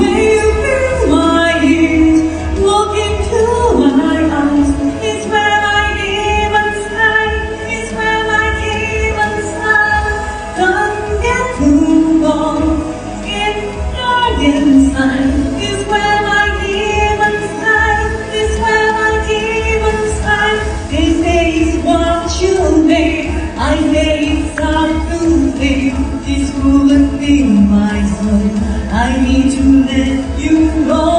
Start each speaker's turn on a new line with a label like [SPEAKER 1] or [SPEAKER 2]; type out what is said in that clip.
[SPEAKER 1] When you fill my ears, look into my eyes, it's where I live inside, it's where I live inside. Don't get too lost in dark inside, it's where I live inside, it's where I live inside. They say it's what you make, I say it's hard to think. This couldn't be my soul, I need to let you know.